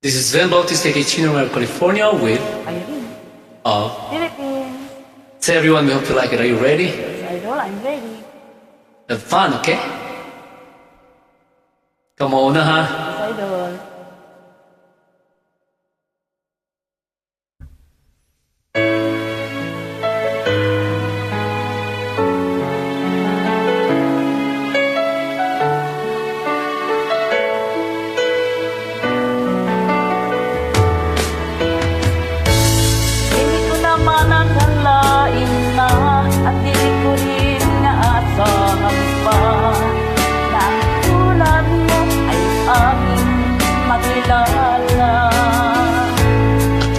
This is Van Bautista Chino, California with Irene. Philippines. Philippines. So everyone, we hope you like it. Are you ready? Yes, Idol, I'm ready. Have fun, okay? Come on, ha? Yes, Idol. Hindi ko naman akalain na at di ko rin naasahan pa na ang tulad mo ay aking makilala.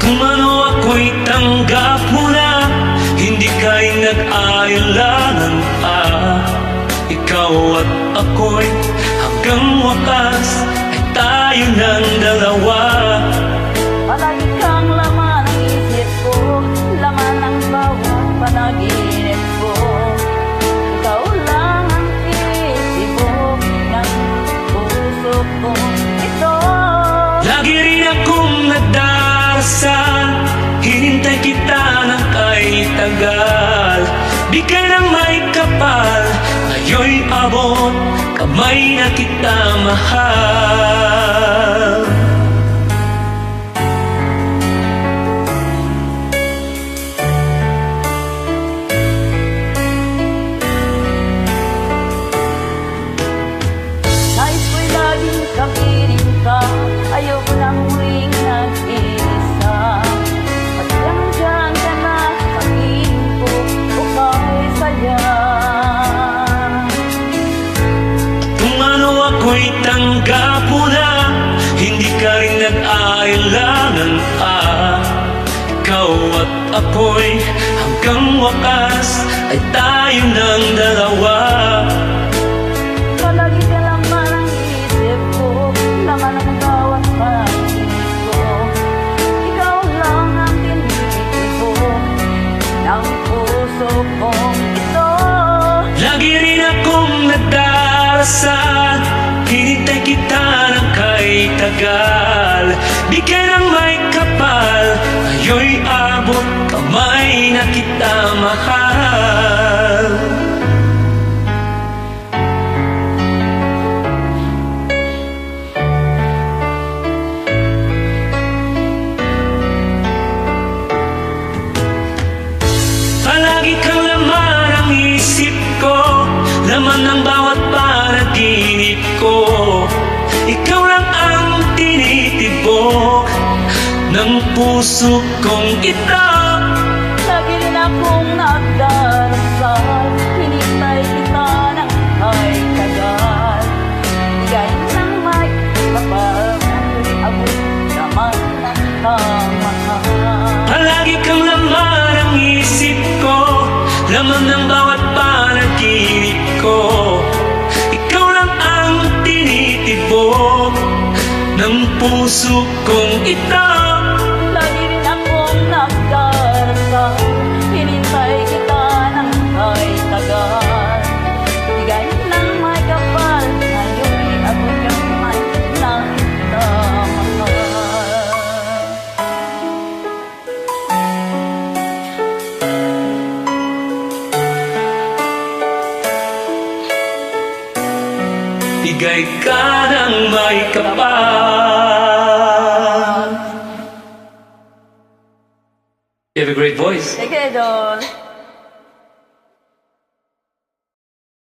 Kung ano ako'y tanggap mo na, hindi ka'y nag-aalangan pa. Ikaw at ako'y hanggang wakas ay tayo ng dalawa. Palagi kang laman ng isip ko, laman ng bawat panaginip ko. Ikaw lang ang titibok ng puso ko ito. Lagi rin akong nagdarasal, hinintay kita ng kay tagal. Di ka nang may kapal, ngayon'y abot, kamay na kita mahal. Nais ko'y laging kapiling ka, ayoko nang muling nag-iisa. At dyan ka na sa piling ko, ukay saya. Kung ano ako'y tanggap mo na, hindi ka rin nag-ailangan pa. Ikaw at ako'y hanggang wakas ay tayo ng dalawa. Palagi ka laman ang isip ko, laman ang bawat panaginip ko. Ikaw lang ang tinitibok ng puso kong ito. Lagi rin akong nagdarasal, hinintay kita ng kay tagal. Di ka nang may kapal, ngayon'y abot, kamay na kita mahal. Palagi kang laman ang isip ko, laman ng bawat panaginip ko. Ikaw lang ang tinitibok ng puso kong ito. Lagi rin akong nagdarasal, hinintay kita ng ay tagal. Bigay ng may kapal, ngayon'y abot naman ng kamahal. Palagi kang laman ang isip ko, laman ng bawat panaginip ko. Ikaw lang ang tinitibok ng puso kong ito. Lagi rin akong nagdarasal, hinintay kita ng ay tagal. Bigay ng may kapal, ngayon'y abot kamay ng kamahal. Bigay ka ng may kapal. You have a great voice. Sige, Idol.